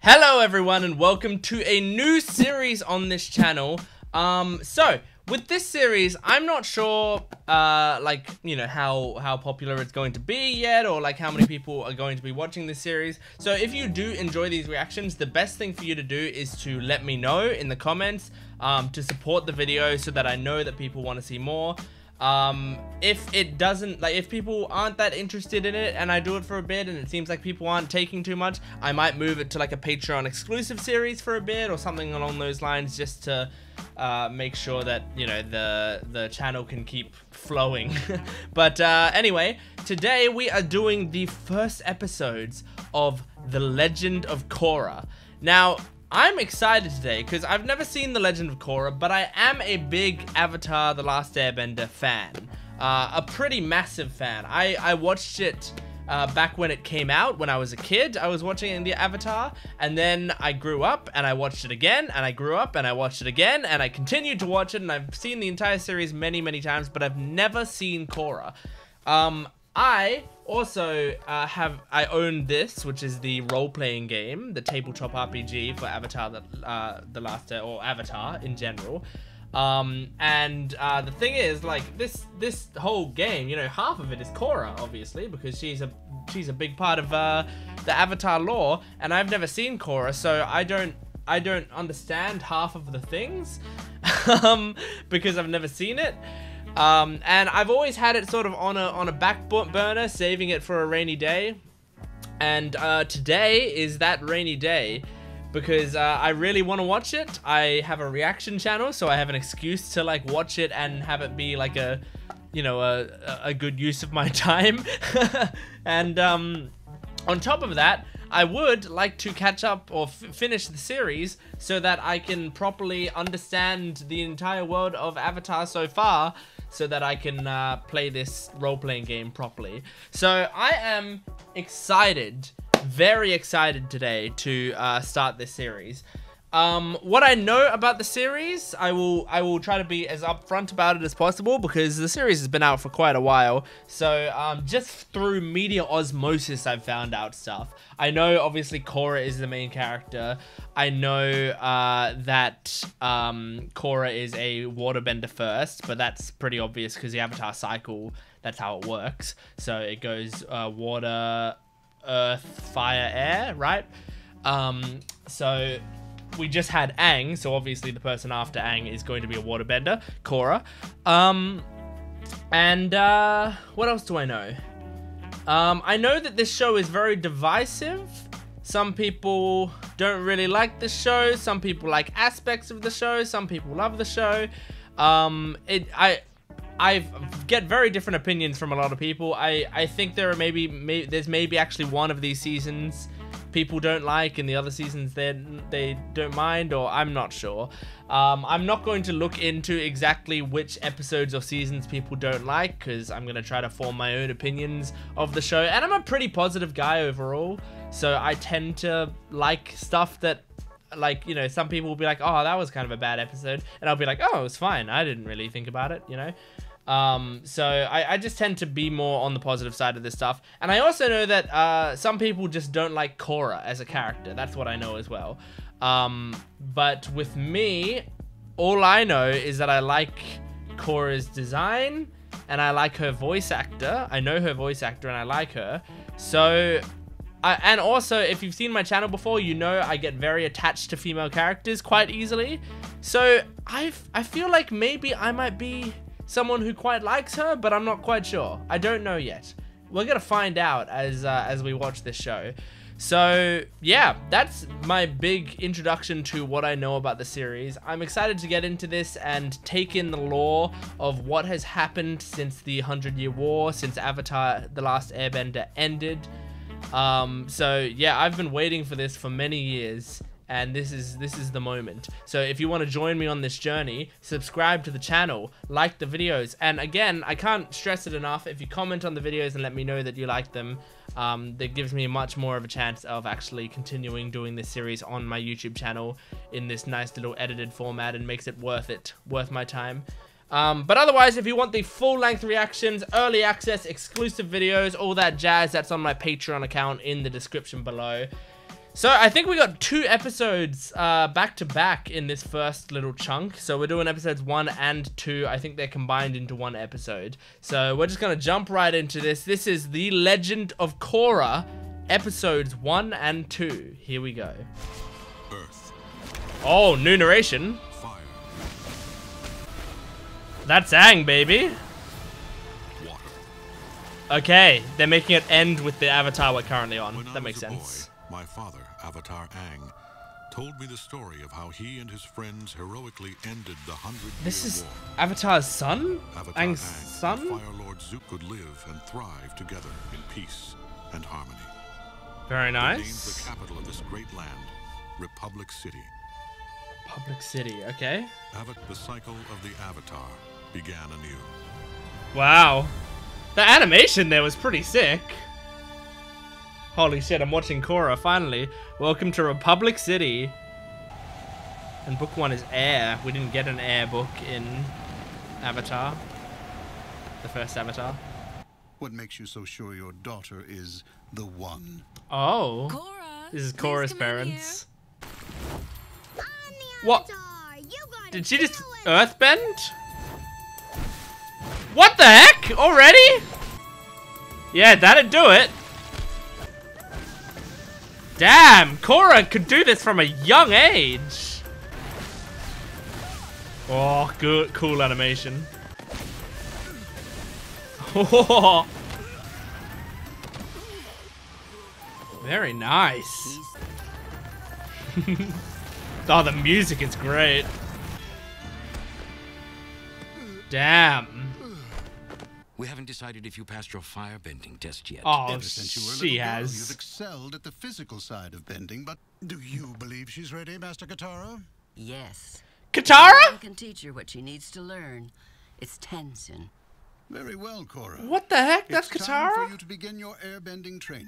Hello everyone and welcome to a new series on this channel. So with this series, I'm not sure how popular it's going to be yet, or like how many people are going to be watching this series. So if you do enjoy these reactions, the best thing for you to do is to let me know in the comments to support the video so that I know that people want to see more. If it doesn't, if people aren't that interested in it and I do it for a bit and it seems like people aren't taking too much, I might move it to like a Patreon exclusive series for a bit or something along those lines, just to make sure that, you know, the channel can keep flowing. But anyway, today we are doing the first episodes of The Legend of Korra. Now, I'm excited today because I've never seen The Legend of Korra, but I am a big Avatar: The Last Airbender fan. A pretty massive fan. I watched it back when it came out, when I was a kid. I was watching the Avatar, and then I grew up and I watched it again, and I grew up and I watched it again, and I continued to watch it, and I've seen the entire series many, many times, but I've never seen Korra. I also I own this, which is the role-playing game, the tabletop RPG for Avatar, the Last or Avatar in general. The thing is, like, this whole game, you know, half of it is Korra, obviously, because she's a big part of the Avatar lore, and I've never seen Korra, so I don't understand half of the things because I've never seen it. And I've always had it sort of on a back burner, saving it for a rainy day. And today is that rainy day because I really want to watch it. I have a reaction channel, so I have an excuse to like watch it and have it be like a, you know, a good use of my time. And on top of that, I would like to catch up or finish the series so that I can properly understand the entire world of Avatar so far, so that I can play this role-playing game properly. So I am excited, very excited today to start this series. What I know about the series, I will try to be as upfront about it as possible because the series has been out for quite a while. So just through media osmosis, I've found out stuff. I know obviously Korra is the main character. I know that Korra is a waterbender first, but that's pretty obvious because the Avatar cycle, that's how it works. So it goes water, earth, fire, air, right? So we just had Aang, so obviously the person after Aang is going to be a waterbender, Korra. What else do I know? I know that this show is very divisive. Some people don't really like the show. Some people like aspects of the show. Some people love the show. I get very different opinions from a lot of people. I think there are there's maybe actually one of these seasons people don't like, and the other seasons they don't mind, or I'm not sure. I'm not going to look into exactly which episodes or seasons people don't like, because I'm going to try to form my own opinions of the show, and I'm a pretty positive guy overall, so I tend to like stuff that, like, you know, some people will be like, oh, that was kind of a bad episode, and I'll be like, oh, it was fine, I didn't really think about it, you know. So I just tend to be more on the positive side of this stuff. And I also know that some people just don't like Korra as a character. That's what I know as well. But with me, all I know is that I like Korra's design and I like her voice actor. I know her voice actor and I like her. So and also, if you've seen my channel before, you know I get very attached to female characters quite easily. So I feel like maybe I might be someone who quite likes her, but I'm not quite sure. I don't know yet. We're gonna find out as we watch this show. So yeah, that's my big introduction to what I know about the series. I'm excited to get into this and take in the lore of what has happened since the 100-Year War, since Avatar: The Last Airbender ended. So yeah, I've been waiting for this for many years, and this is the moment. So if you want to join me on this journey, subscribe to the channel, like the videos, and again, I can't stress it enough, if you comment on the videos and let me know that you like them, that gives me much more of a chance of actually continuing doing this series on my YouTube channel in this nice little edited format, and makes it worth my time. But otherwise, if you want the full-length reactions, early access, exclusive videos, all that jazz, that's on my Patreon account in the description below. So I think we got 2 episodes back to back in this first little chunk. So we're doing episodes 1 and 2. I think they're combined into 1 episode. So we're just gonna jump right into this. This is The Legend of Korra, episodes 1 and 2. Here we go. Earth. Oh, new narration. Fire. That's Aang, baby. Water. Okay, they're making it end with the avatar we're currently on. When I That makes was a sense. boy, my father, Avatar Aang, told me the story of how he and his friends heroically ended the 100-year This is war. Avatar's son? Avatar Aang's Aang son? and Fire Lord Zuko could live and thrive together in peace and harmony. Very They named the nice. capital of this great land, Republic City. Public City, okay. The cycle of the Avatar began anew. Wow. The animation there was pretty sick. Holy shit, I'm watching Korra, finally. Welcome to Republic City. And book 1 is Air. We didn't get an Air book in Avatar. The first Avatar. What makes you so sure your daughter is the one? Oh. Korra, This is please Korra's come in parents. I'm the What? Avatar. You gotta Did she just do it. earthbend? What the heck? Already? Yeah, that'd do it. Damn, Korra could do this from a young age. Oh, good, cool animation. Oh. Very nice. Oh, the music is great. Damn. We haven't decided if you passed your firebending test yet. Oh, Ever since you were a she little girl, has. You've excelled at the physical side of bending, but do you believe she's ready, Master Katara? Yes. Katara? I can teach her what she needs to learn. It's Tenzin. Very well, Korra. What the heck? That's It's time for Katara? you to begin your airbending training.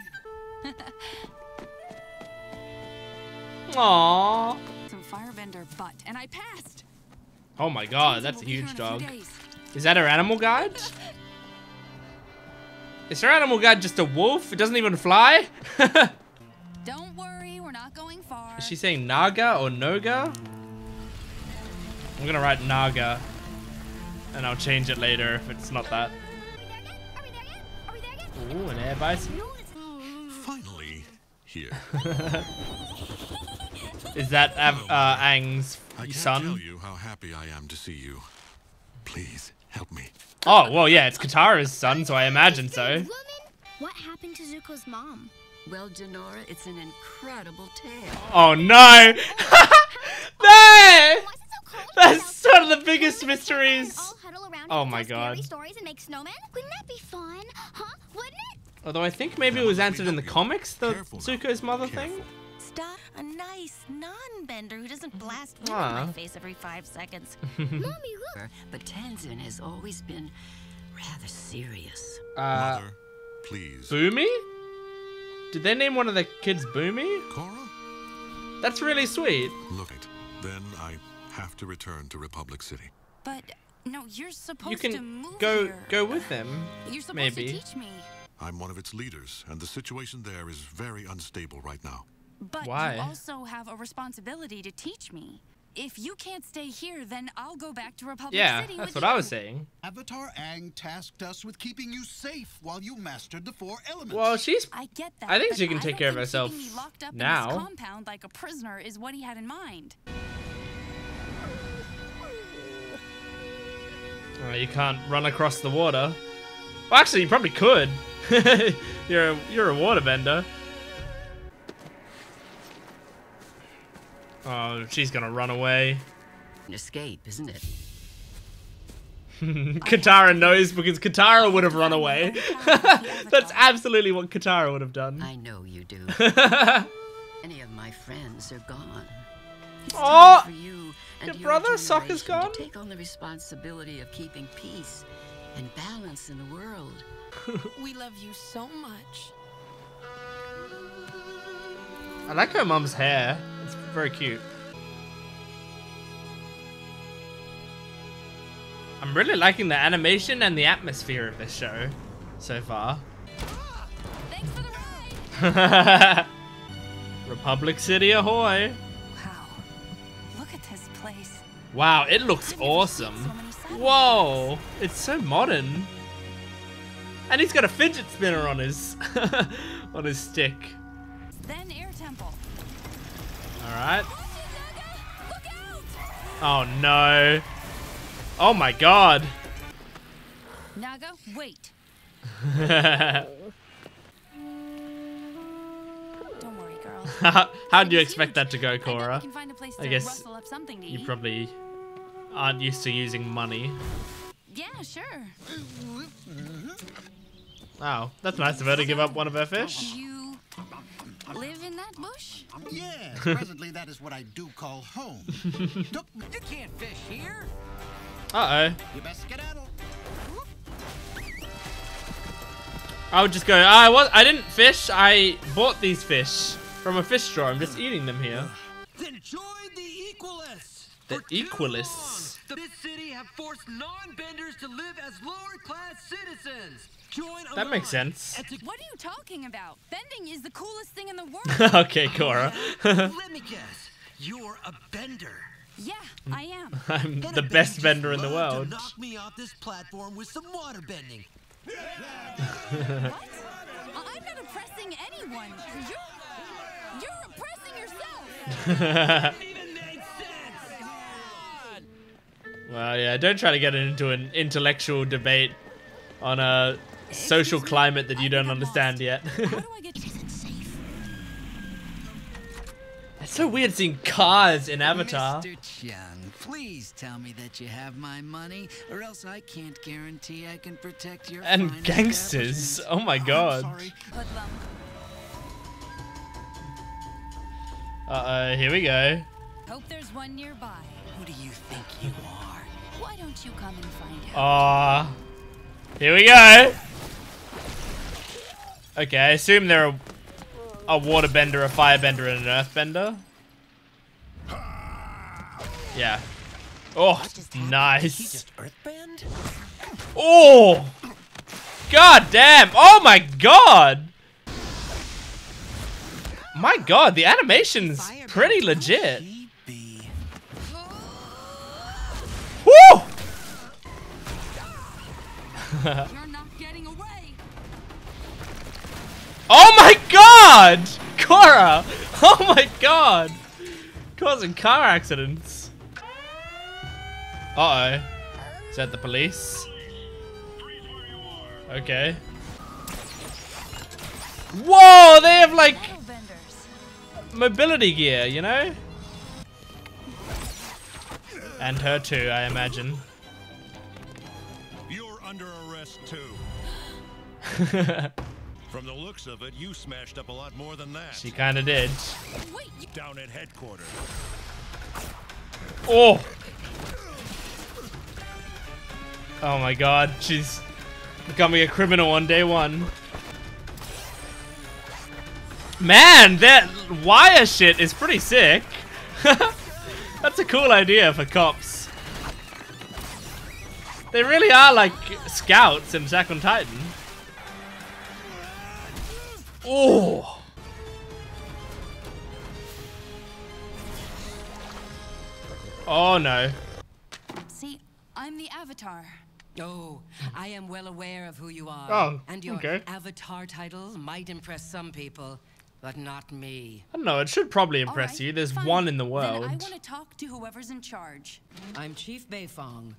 Aww. Some firebender butt, and I passed. Oh my god, Tenzin that's a will be here huge in a dog. few days. Is that her animal guide? Is her animal guide just a wolf? It doesn't even fly? Don't worry, we're not going far. Is she saying Naga or Noga? I'm gonna write Naga. And I'll change it later if it's not that. Are we there yet? Are we there yet? Ooh, an air bison. Finally, here. Is that Aang's I can't son? tell you how happy I am to see you. Please, help me. Oh, well, yeah, it's Katara's son, so I imagine so. Woman? What happened to Zuko's mom? Well, Janora, it's an incredible tale. Oh, no! No! Why is it so cold That's outside? one of the biggest Can't we mysteries. all huddle around Oh and my tell god. scary stories and make snowmen? Wouldn't that be fun? Huh? Wouldn't it? Although I think maybe it was answered in the comics, the Careful now. Zuko's mother Careful. thing. Stop. A nice non-bender who doesn't blast wood Ah. in my face every 5 seconds. Mommy, look. But Tenzin has always been rather serious. Mother, please. Boomy? Did they name one of the kids Boomy? Cora? That's really sweet. Look it. Then I have to return to Republic City. But no, you're supposed You to can move go here. with them. You're supposed maybe. to teach me. I'm one of its leaders, and the situation there is very unstable right now. But Why? you also have a responsibility to teach me. If you can't stay here, then I'll go back to Republic Yeah, City that's with what you. I was saying. Avatar Aang tasked us with keeping you safe while you mastered the 4 elements. Well, she's... I get that. I think but she can I take don't care of think herself keeping me locked up now. in this compound like a prisoner is what he had in mind. Oh, you can't run across the water. Well, actually, you probably could. you're a waterbender. Oh, she's gonna run away. An escape, isn't it? Katara knows because Katara would have run away. That's absolutely what Katara would have done. I know you do. Any of my friends are gone. It's Oh, time for you and your your brother Sokka's generation gone? to take on the responsibility of keeping peace and balance in the world. We love you so much. I like her mum's hair. It's very cute. I'm really liking the animation and the atmosphere of this show so far. Thanks for the ride. Republic City ahoy! Wow. Look at this place. Wow, it looks I've never seen awesome. so many satellites. Whoa, it's so modern. And he's got a fidget spinner on his on his stick. Then Air Temple. All right. Look out! Oh no. Oh my god. Naga, wait. Don't worry, girl. How do you expect that to go, Cora? I can find a place to I guess rustle up something to you eat. probably aren't used to using money. Yeah, sure. Oh, that's nice of her to give up one of her fish. You live in that bush? Yes, presently that is what I do call home. Look, You can't fish here. Uh-oh. you best skedaddle. I would just go, I didn't fish, I bought these fish from a fish store. I'm just eating them here. Then join the Equalists. The For too Equalists. long, This city have forced non-benders to live as lower-class citizens. Join That makes along sense. and to- What are you talking about? Bending is the coolest thing in the world. Okay, Cora. Let me guess. You're a bender. Yeah, I am. I'm Then I the bet best you bender just in the love world. To knock me off this platform with some water bending. What? I'm not oppressing anyone. You're oppressing yourself. Even made sense. God. Well, yeah, don't try to get into an intellectual debate on a social climate that you don't understand yet. How do I get? It isn't safe. It's so weird seeing cars in Avatar. Mr. Chung, please tell me that you have my money, or else I can't guarantee I can protect your And fine gangsters. establishment. Oh my god. Sorry. Hoodlum. Uh-oh, here we go. Hope there's one nearby. Who do you think you are? Why don't you come and find out? Aw. Here we go. Okay, I assume they're a waterbender, a firebender, and an earthbender. Yeah. Oh, nice. Earthband? Oh! God damn! Oh my god! My god, the animation's pretty legit. He be? Woo! You're not getting away. Oh my god! Cora! Oh my god! Causing car accidents. Uh-oh. Is that the police? Okay. Whoa! They have like Metal benders. mobility gear, you know? And her too, I imagine. You're under arrest too. From the looks of it, you smashed up a lot more than that. She kinda did. Wait, you Down at headquarters. Oh! Oh my god, she's becoming a criminal on day one. Man, that wire shit is pretty sick. That's a cool idea for cops. They really are like scouts in Attack on Titan. Oh! Oh no. see, I'm the Avatar. Oh, I am well aware of who you are. Oh, and your okay. avatar title might impress some people, but not me. I don't know, it should probably All impress right, you. There's fine. one in the Then world. I want to talk to whoever's in charge. I'm Chief Beifong.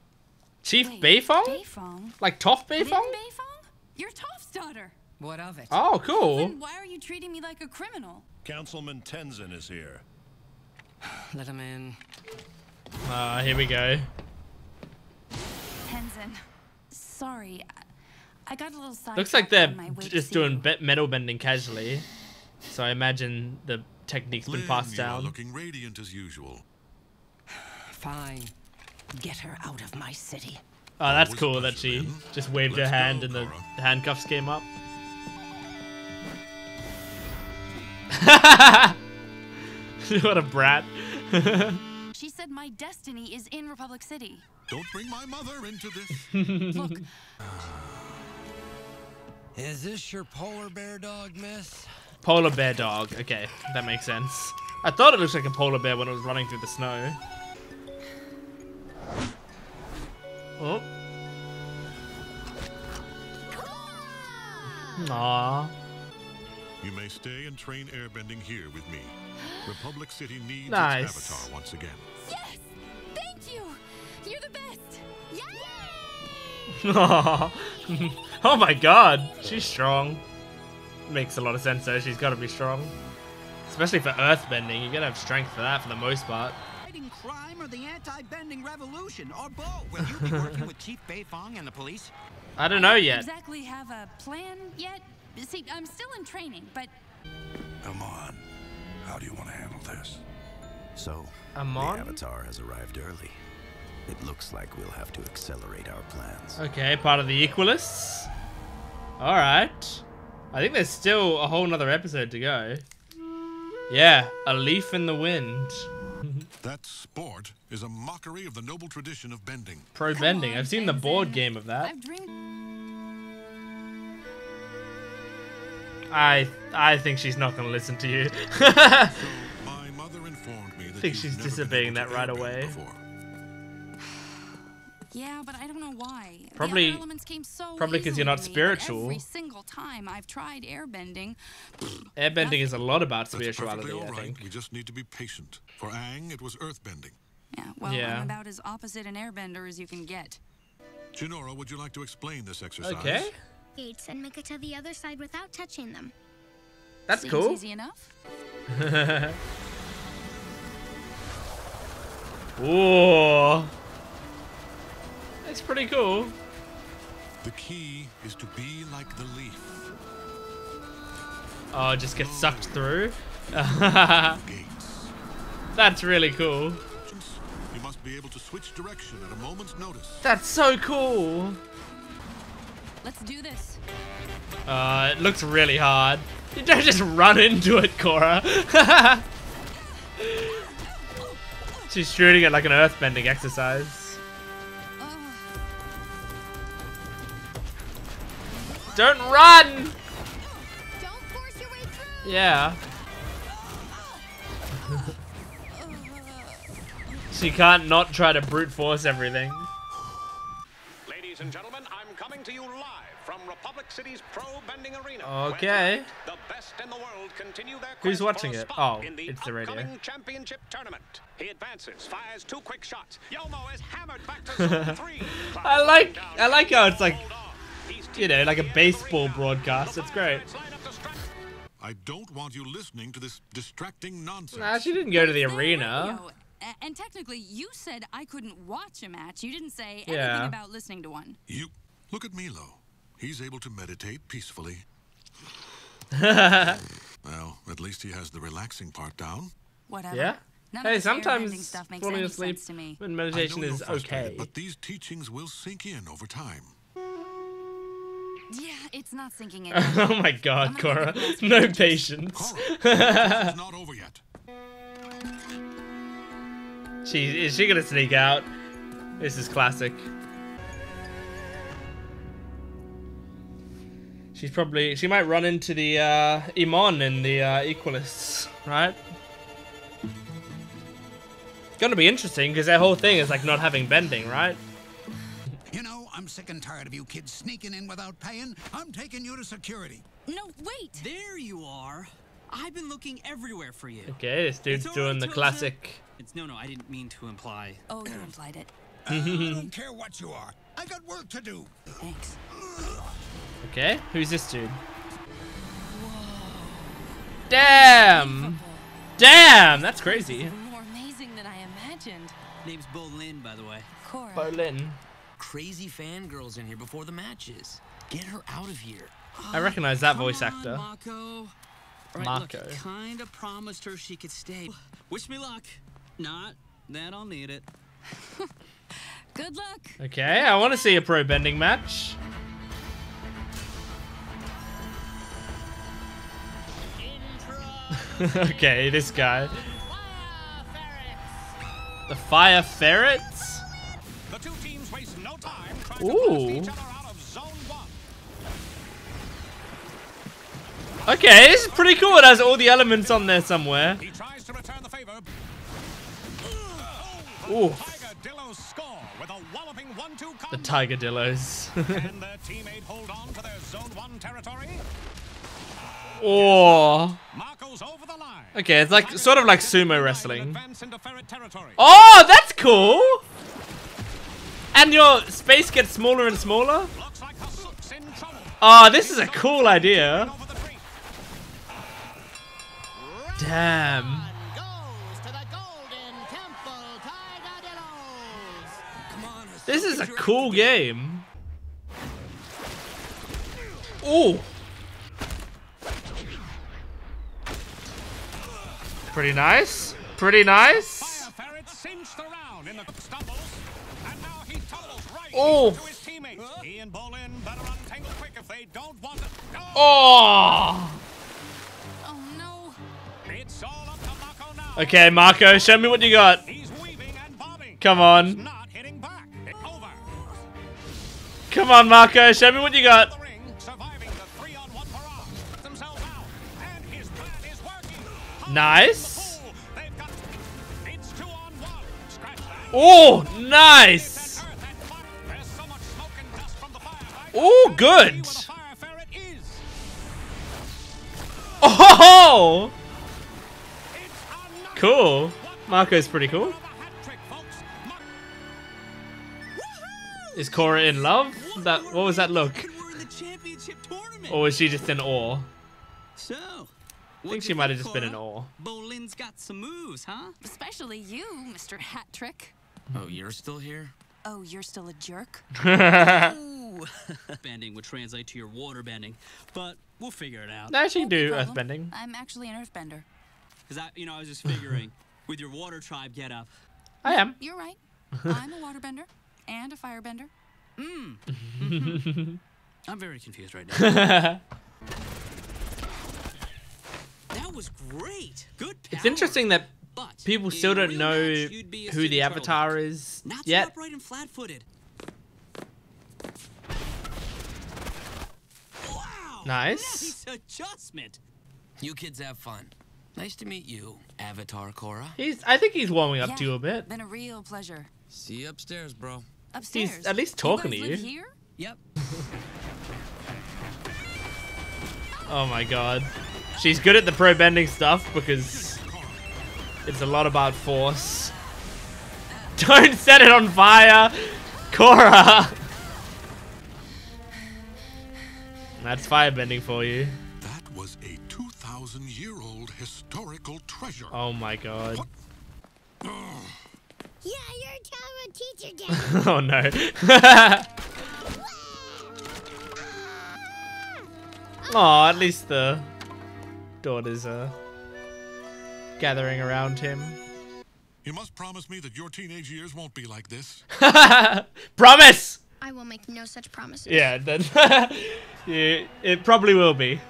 Chief Wait, Beifong? Beifong? Like Toph Lin Beifong? Beifong? You're Toph's daughter. What of it? Oh, cool. Then why are you treating me like a criminal? Councilman Tenzin is here. Let him in. Here we go. Tenzin, sorry, I got a little sidetracked. Looks like they're on my way to just see doing you. metal bending casually. So I imagine the technique's been Lynn, passed you are down. looking radiant as usual. Fine. Get her out of my city. Oh, that's Always cool a that pleasure, she Lynn. just waved her Let's hand go, and the Cora. handcuffs came up. What a brat. She said my destiny is in Republic City. Don't bring my mother into this. Look, Is this your polar bear dog, miss? Polar bear dog. Okay, that makes sense. I thought it looked like a polar bear when it was running through the snow. Oh. Aww. You may stay and train airbending here with me. Republic City needs Nice. its avatar once again. Yes! Thank you! You're the best! Yay! Aww. Oh my god, she's strong. Makes a lot of sense though, she's gotta be strong. Especially for earthbending, you gotta have strength for that for the most part. Fighting crime or the anti-bending revolution, or both? Will you be working with Chief Beifong and the police? I don't know yet. Exactly have a plan yet? See, I'm still in training, but Come on. How do you want to handle this? So, Amon? the Avatar has arrived early. It looks like we'll have to accelerate our plans. Okay, part of the Equalists. Alright. I think there's still a whole nother episode to go. Yeah, a leaf in the wind. That sport is a mockery of the noble tradition of bending. Pro bending. I've seen the board game of that. I've dreamed. I think she's not gonna listen to you. So my mother informed me that I think you've she's never been disobeying able that to right airbend away. before. Yeah, but I don't know why. Probably- the other elements came so probably 'cause you're easily not to me, but spiritual. Every single time I've tried airbending. Airbending is a lot about That's spirituality, perfectly all I right. think. We just need to be patient. For Aang, it was earthbending. Yeah, well, Yeah. I'm about as opposite an airbender as you can get. Jinora, would you like to explain this exercise? Okay, Gates and make it to the other side without touching them. that's Seems cool. easy enough. Whoa. That's pretty cool. The key is to be like the leaf. Oh, it just gets sucked through. Gates. That's really cool. You must be able to switch direction at a moment's notice. That's so cool. Let's do this. It looks really hard. You don't just run into it, Korra. She's shooting it like an earthbending exercise. Don't run! Don't force your way through. Yeah. She can't not try to brute force everything. Ladies and gentlemen, I'm coming to you live from Republic City's Pro Bending Arena. Okay. The best in the world continue their Who's quest for watching a it? spot Oh, in the it's the radio. upcoming championship tournament. He advances, fires 2 quick shots. Yomo is hammered back to zone 3. I like how it's like, you know, like a baseball broadcast. It's great. I don't want you listening to this distracting nonsense. Nah, she didn't go to the It's their arena. radio. And technically, you said I couldn't watch a match. You didn't say Yeah. anything about listening to one. You look at Milo. He's able to meditate peacefully. Well, at least he has the relaxing part down. Whatever. Yeah. None of Hey, this airbending sometimes stuff makes falling any asleep sense to me. when I meditation know you're is frustrated, okay. but these teachings will sink in over time. Yeah, it's not sinking in. Oh my god, I'm gonna go Korra. get the No last patience. It's not over yet. Is she gonna sneak out? This is classic. She might run into the Imon and the Equalists, right? Gonna be interesting because their whole thing is like not having bending, right? You know, I'm sick and tired of you kids sneaking in without paying. I'm taking you to security. No, wait! There you are. I've been looking everywhere for you. Okay, this dude's It's all doing right, the Toza. classic. No, I didn't mean to imply. Oh, you implied it. I don't care what you are. I got work to do. Thanks. Okay, who's this dude? Damn! Damn, that's crazy. More amazing than I imagined. Name's Bolin, by the way. Korra. Bolin. Crazy fangirls in here before the matches. Get her out of here. I recognize that Come voice on, actor. Mako. Right, Mako. Look, kinda promised her she could stay. Wish me luck. Not that I'll need it. Good luck. Okay, I want to see a pro bending match. Okay, this guy. The Fire Ferrets? The 2 teams waste no time trying Ooh. to blast each other out of zone 1. Okay, this is pretty cool. It has all the elements on there somewhere. He tries to return the favor. Ooh. Tigadillos score with a walloping 1-2 combo. The Tigadillos. Can their teammate hold on to their Zone 1 territory? Oh. Marco's over the line. Okay, it's like sort of like sumo wrestling. Advance into Ferret territory. Oh, that's cool. And your space gets smaller and smaller. Looks like Hasuk's in trouble. Oh, this is a cool idea. Damn. This is a cool game. Ooh. Pretty nice. Pretty nice. Fire Ferret cinched around in the stumbles, and now he tumbles right Oh. into his teammates. He and Bolin better untangle quick if they don't want to. Oh. Oh no. It's all up to Mako now. Okay, Marco, show me what you got. He's weaving and bobbing. Come on. Not hitting back. Over. Come on, Marco, show me what you got. Surviving the 3-on-1 barrage. Themselves out. And his plan is working. Nice. They've got it's 2-on-1. Scratch that. Oh, nice. There's so much smoke and dust from the fire. Oh, good. Fire Ferret is. Oh. Cool. Marco's pretty cool. Is Cora in love? What was that look? Or was she just in awe? So, I think she might have just been in awe. Bolin's got some moves, huh? Especially you, Mr. Hat Trick. Oh, you're still here? Oh, you're still a jerk? Bending would translate to your water bending, but we'll figure it out. No, she can do Problem. earthbending. I'm actually an earthbender. Because I was just figuring, with your water tribe get up. I am. You're right. I'm a waterbender and a firebender. I'm very confused right now. That was great. Good power. It's interesting that But people in still a don't real know match, you'd be a who the city avatar turtle. is Not so yet. upright and flat-footed. Wow! Nice. Nice adjustment. You kids have fun. Nice to meet you, Avatar Cora. I think he's warming up Yeah, to you a bit. Been a real pleasure. See you upstairs, bro. Upstairs. He's at least talking to guys you. live here? Yep. Oh my god. She's good at the pro bending stuff because it's a lot about force. Don't set it on fire, Cora. That's firebending for you. That was a 2,000-year-old historical treasure. Oh my god. Yeah, you're a teacher, Dad. Oh no. Aw, at least the daughters are gathering around him. You must promise me that your teenage years won't be like this. Promise! I will make no such promises. Yeah, then yeah, it probably will be.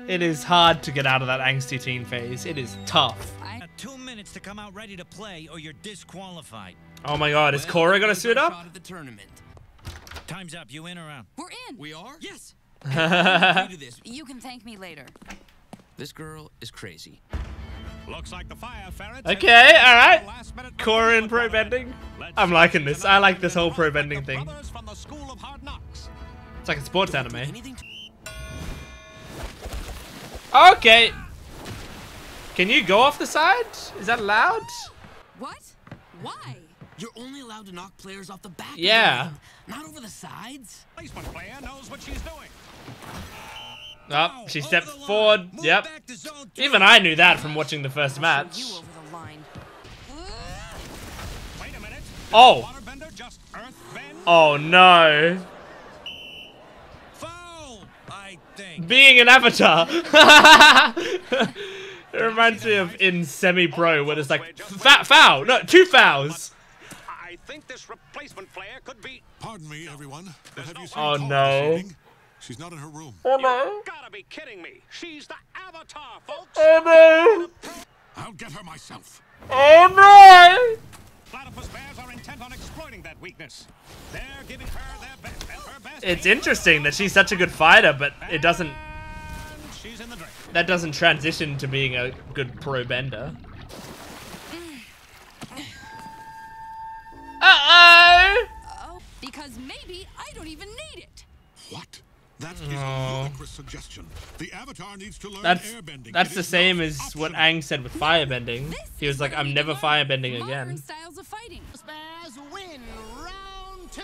It is hard to get out of that angsty teen phase. It is tough. 2 minutes to come out ready to play, or you're disqualified. Oh my god, is Cora gonna suit up? At the tournament. Time's up. You in or out? We're in. We are? Yes. You can thank me later. This girl is crazy. Looks like the Fire Ferret. Okay, alright. Cora in pro bending. I'm liking this. I like this whole pro bending thing. From the School of Hard Knocks. It's like a sports anime. Okay. Can you go off the side? Is that allowed? What? Why? You're only allowed to knock players off the back. Yeah. Of the ring, not over the sides. Placement player knows what she's doing. Oh, she stepped forward. Yep. Even I knew that from watching the first match. You over the line. Wait a minute. Oh. Waterbender just earth bend? Oh no. Foul, I think. Being an avatar. It reminds me of in semi-pro where there's like foul. No, 2 fouls. I think this replacement player could be. Pardon me, everyone, but have you seen Oh Cora no. this evening? She's not in her room. Oh no. Gotta be kidding me. She's the Avatar, folks. Oh no. I'll get her myself. Oh no. Platypus bears are intent on exploiting that weakness. They're giving her their best. Her best. It's interesting that she's such a good fighter, but it doesn't in the drink. That doesn't transition to being a good pro bender. Uh-oh! Because maybe I don't even need it. What? That is a ludicrous suggestion. The Avatar needs to learn That's airbending. the same as what Aang said with firebending. He was like, I'm never firebending again. Styles of fighting. Spaz win round 2.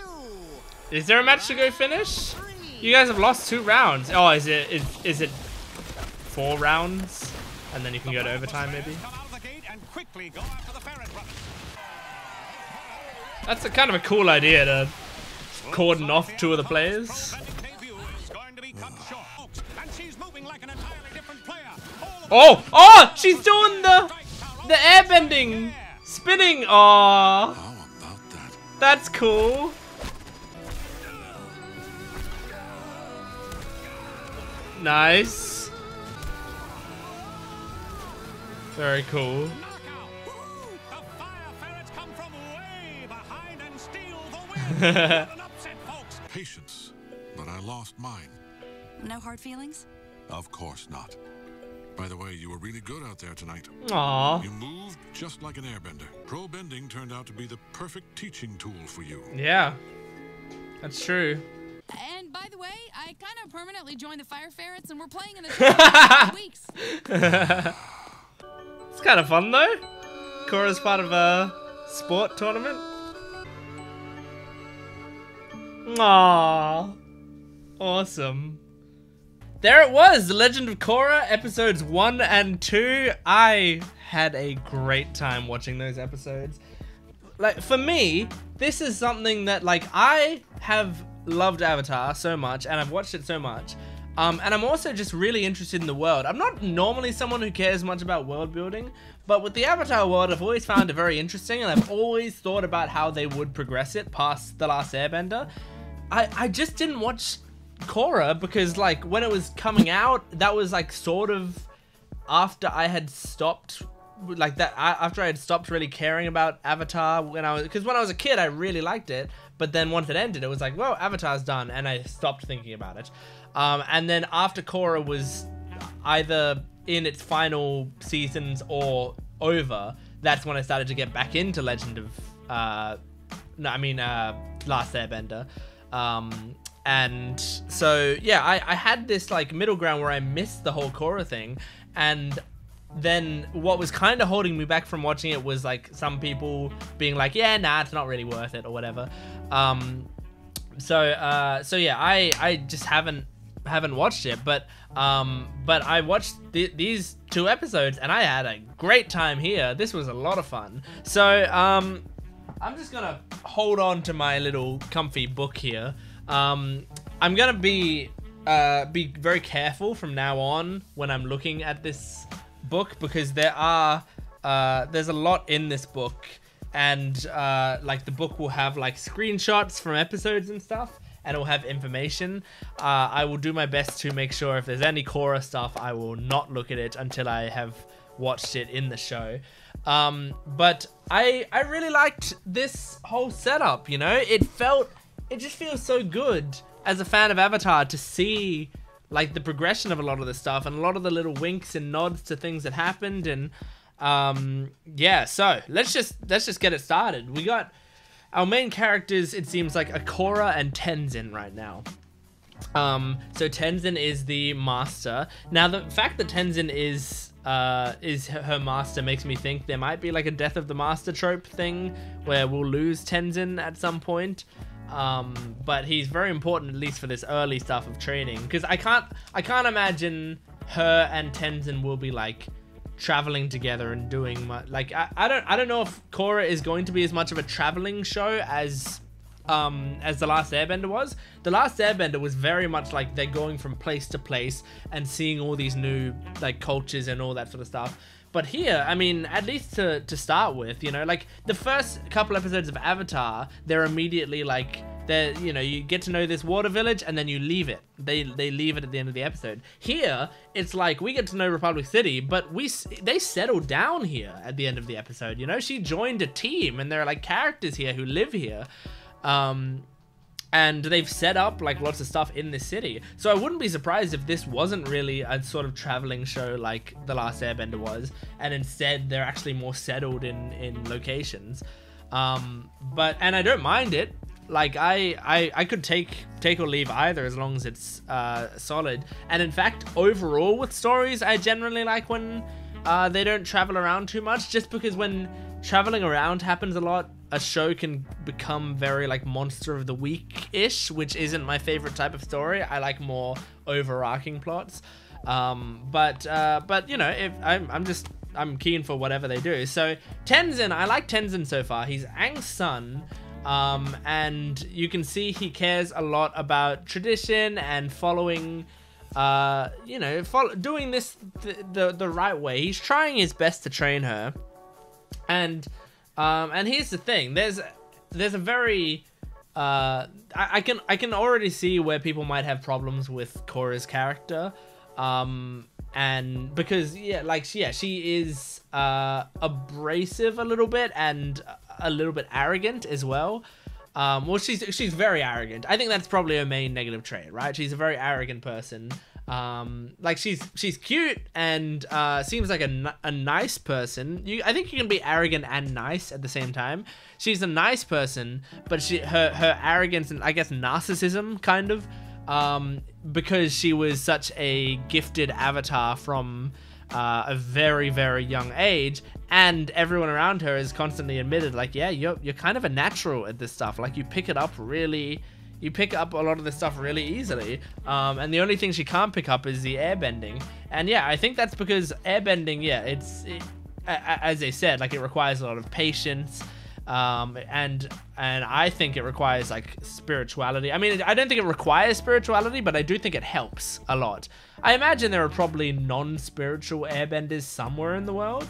Is there a match to go finish? You guys have lost 2 rounds. Oh, is it 4 rounds? And then you can go to overtime maybe? That's a kind of a cool idea to cordon off 2 of the players. Oh! Oh! She's doing the airbending! Spinning! Aww! That's cool. Nice. Very cool. Patience, but I lost mine. No hard feelings? Of course not. By the way, you were really good out there tonight. Aww. You moved just like an airbender. Pro bending turned out to be the perfect teaching tool for you. Yeah, that's true. And by the way, I kind of permanently joined the Fire Ferrets, and we're playing in the tournament in weeks. It's kind of fun though. Korra's part of a sport tournament. Aww. Awesome. There it was, The Legend of Korra, episodes 1 and 2. I had a great time watching those episodes. Like, for me, this is something that, like, I have loved Avatar so much, and I've watched it so much. And I'm also just really interested in the world. I'm not normally someone who cares much about world building, but with the Avatar world, I've always found it very interesting, and I've always thought about how they would progress it past The Last Airbender. I just didn't watch Korra because, like, when it was coming out, that was like sort of after I had stopped, like that after I had stopped really caring about Avatar when I was a kid I really liked it, but then once it ended it was like, well, Avatar's done, and I stopped thinking about it. And then after Korra was either in its final seasons or over, that's when I started to get back into Legend of Last Airbender. And so, yeah, I had this, like, middle ground where I missed the whole Korra thing, and then what was kind of holding me back from watching it was, like, some people being like, yeah, nah, it's not really worth it, or whatever. So yeah, I just haven't watched it, but I watched these 2 episodes, and I had a great time here. This was a lot of fun. So, I'm just gonna hold on to my little comfy book here. I'm gonna be very careful from now on when I'm looking at this book, because there's a lot in this book, and like the book will have like screenshots from episodes and stuff, and it will have information. I will do my best to make sure if there's any Korra stuff, I will not look at it until I have watched it in the show. But I really liked this whole setup, you know? It just feels so good as a fan of Avatar to see, like, the progression of a lot of this stuff and a lot of the little winks and nods to things that happened. And yeah, so let's just get it started. We got our main characters, it seems like, are Korra and Tenzin right now. So Tenzin is the master. Now, the fact that Tenzin is her master makes me think there might be like a Death of the Master trope thing where we'll lose Tenzin at some point. But he's very important, at least for this early stuff of training, because I can't imagine her and Tenzin will be like traveling together and doing much. Like, I don't know if Korra is going to be as much of a traveling show as The Last Airbender was. The Last Airbender was very much like they're going from place to place and seeing all these new, like, cultures and all that sort of stuff. But here, I mean, at least to start with, you know, like, the first couple episodes of Avatar, they're immediately like, you know, you get to know this water village and then you leave it. They leave it at the end of the episode. Here, it's like we get to know Republic City, but they settle down here at the end of the episode. You know, she joined a team, and there are like characters here who live here. And they've set up like lots of stuff in this city. So I wouldn't be surprised if this wasn't really a sort of traveling show like The Last Airbender was, and instead they're actually more settled in locations. And I don't mind it. Like I could take or leave either as long as it's solid. And in fact, overall with stories, I generally like when they don't travel around too much, just because when traveling around happens a lot, a show can become very like Monster of the Week-ish, which isn't my favorite type of story. I like more overarching plots. But you know, if I'm keen for whatever they do. So Tenzin, I like Tenzin so far. He's Aang's son. And you can see he cares a lot about tradition and following, you know, doing this the right way. He's trying his best to train her. And here's the thing, there's a very, I can already see where people might have problems with Korra's character, and because, she is, abrasive a little bit, and a little bit arrogant as well. Well, she's very arrogant. I think that's probably her main negative trait, right? She's a very arrogant person. Like she's cute and seems like a nice person. I think you can be arrogant and nice at the same time. She's a nice person, but her arrogance and I guess narcissism kind of, because she was such a gifted avatar from a very, very young age, and everyone around her is constantly admitted like, yeah, you're kind of a natural at this stuff. Like you pick up a lot of this stuff really easily, and the only thing she can't pick up is the airbending. And yeah, I think that's because airbending, as they said, like it requires a lot of patience, and I think it requires like spirituality. I mean, I don't think it requires spirituality, but I do think it helps a lot. I imagine there are probably non-spiritual airbenders somewhere in the world,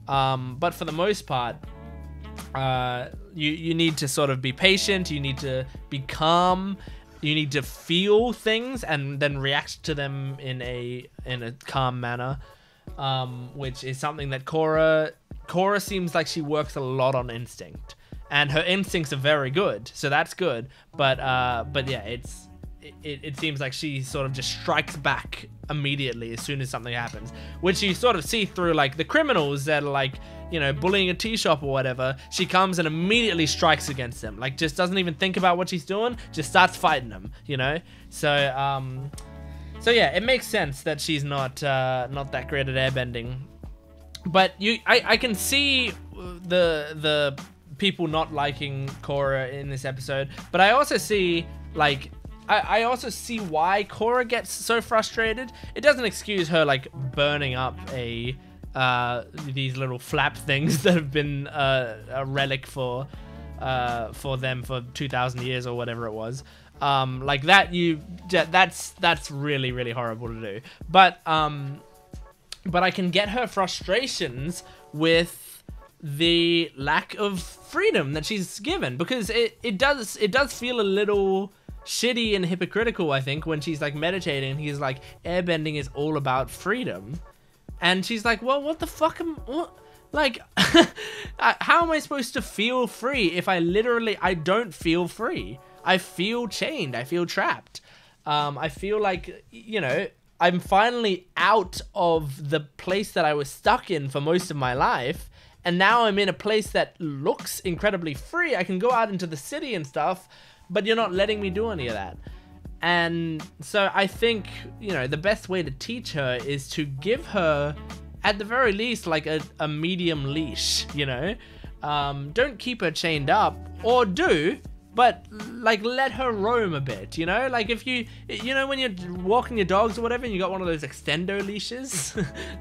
but for the most part, you need to sort of be patient, you need to be calm, you need to feel things and then react to them in a calm manner, which is something that Korra seems like she works a lot on instinct, and her instincts are very good, so that's good, but yeah, it seems like she sort of just strikes back immediately as soon as something happens, which you sort of see through like the criminals that are like, you know, bullying a tea shop or whatever. She comes and immediately strikes against them, like just doesn't even think about what she's doing, just starts fighting them, you know. So yeah, it makes sense that she's not that great at airbending. But I can see the people not liking Korra in this episode, but I also see like I also see why Korra gets so frustrated. It doesn't excuse her like burning up these little flap things that have been a relic for them for 2,000 years or whatever it was. Like that, that's really, really horrible to do. But I can get her frustrations with the lack of freedom that she's given, because it does feel a little shitty and hypocritical, I think, when she's like meditating and he's like, airbending is all about freedom, and she's like, well, what the fuck like how am I supposed to feel free if I don't feel free? I feel chained, I feel trapped. I feel like, you know, I'm finally out of the place that I was stuck in for most of my life, and now I'm in a place that looks incredibly free. I can go out into the city and stuff, but you're not letting me do any of that. And so I think, you know, the best way to teach her is to give her, at the very least, like a medium leash, you know? Don't keep her chained up, or do, but like let her roam a bit, you know? Like if you know, when you're walking your dogs or whatever and you got one of those extendo leashes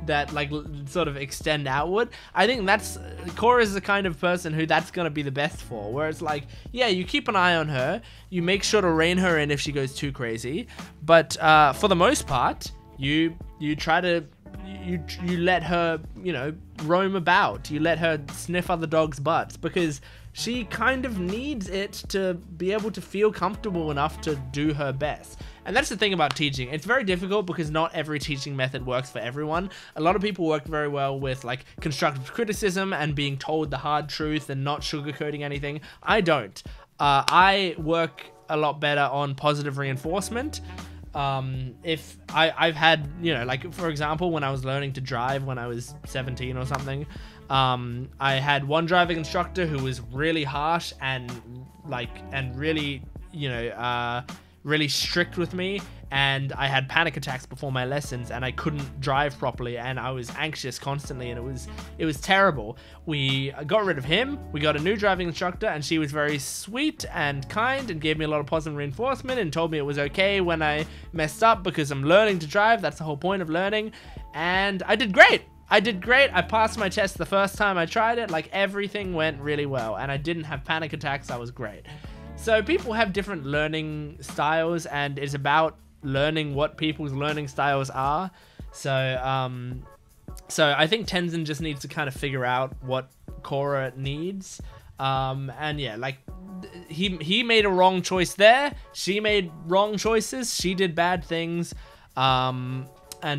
that like sort of extend outward, I think Korra's the kind of person who that's gonna be the best for, where it's like, yeah, you keep an eye on her, you make sure to rein her in if she goes too crazy, but for the most part, you try to, you let her, you know, roam about, you let her sniff other dogs' butts, because she kind of needs it to be able to feel comfortable enough to do her best. And that's the thing about teaching. It's very difficult because not every teaching method works for everyone. A lot of people work very well with like constructive criticism and being told the hard truth and not sugarcoating anything. I don't. I work a lot better on positive reinforcement. If I've had, you know, like for example, when I was learning to drive when I was 17 or something, I had one driving instructor who was really harsh and really, you know, really strict with me, and I had panic attacks before my lessons, and I couldn't drive properly, and I was anxious constantly, and it was terrible. We got rid of him, we got a new driving instructor, and she was very sweet and kind and gave me a lot of positive reinforcement and told me it was okay when I messed up because I'm learning to drive. That's the whole point of learning, and I did great. I passed my test the first time I tried it. Like, everything went really well, and I didn't have panic attacks. I was great. So people have different learning styles, and it's about learning what people's learning styles are. So I think Tenzin just needs to kind of figure out what Korra needs. And yeah, like he made a wrong choice there. She made wrong choices. She did bad things. And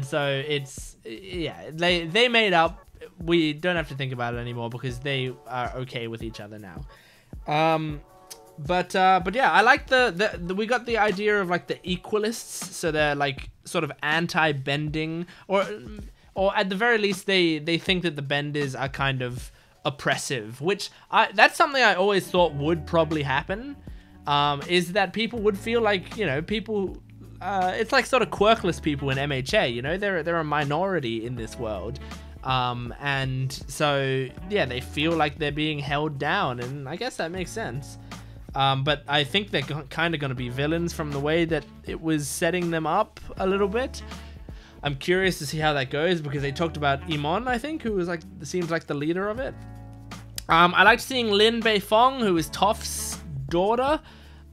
so it's, yeah, they made up. We don't have to think about it anymore because they are okay with each other now. But yeah, I like the we got the idea of like the equalists, so they're like sort of anti-bending, or at the very least they think that the benders are kind of oppressive, which that's something I always thought would probably happen, is that people would feel like, you know, people, it's like sort of quirkless people in MHA, you know, they're a minority in this world. And so yeah, they feel like they're being held down, and I guess that makes sense. But I think they're kind of going to be villains from the way that it was setting them up a little bit. I'm curious to see how that goes, because they talked about Imon, I think, who was like, seems like the leader of it. I liked seeing Lin Beifong, who is Toph's daughter.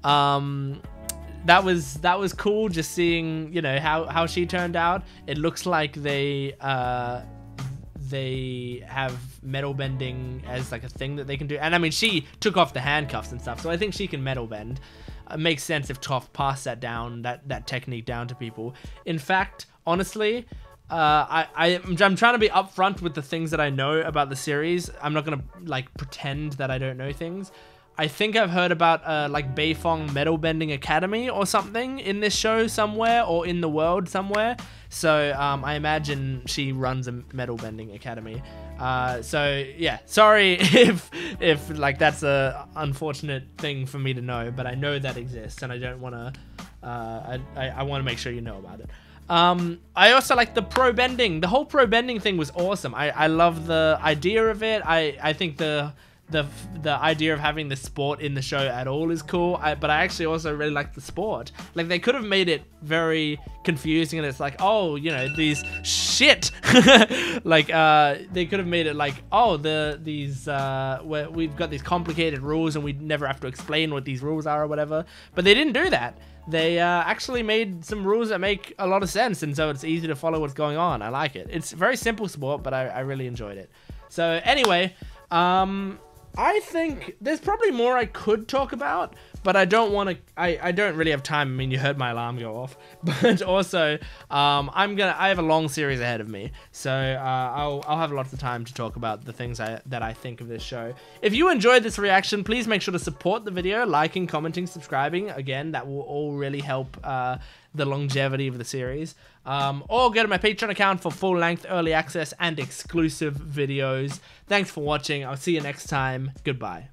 That was cool, just seeing, you know, how she turned out. It looks like they have metal bending as like a thing that they can do, and I mean, she took off the handcuffs and stuff, so I think she can metal bend. It makes sense if Toph passed that down, that technique down to people. In fact, honestly, I'm trying to be upfront with the things that I know about the series. I'm not gonna like pretend that I don't know things. I think I've heard about like Beifong Metal Bending Academy or something in this show somewhere, or in the world somewhere. So I imagine she runs a metal bending academy. So yeah, sorry if like that's a unfortunate thing for me to know, but I know that exists, and I don't want to. I want to make sure you know about it. I also like the pro bending. The whole pro bending thing was awesome. I love the idea of it. I think the idea of having the sport in the show at all is cool, but I actually also really like the sport. Like, they could have made it very confusing, and it's like, oh, you know, these shit. Like, they could have made it like, oh, where we've got these complicated rules and we never have to explain what these rules are or whatever. But they didn't do that. They actually made some rules that make a lot of sense, and so it's easy to follow what's going on. I like it. It's a very simple sport, but I really enjoyed it. So anyway, I think there's probably more I could talk about, but I don't want to. I don't really have time. I mean, you heard my alarm go off, but also I have a long series ahead of me, so I'll have lots of time to talk about the things that I think of this show. If you enjoyed this reaction, please make sure to support the video, liking, commenting, subscribing. Again, that will all really help the longevity of the series. Or go to my Patreon account for full-length early access and exclusive videos. Thanks for watching. I'll see you next time. Goodbye.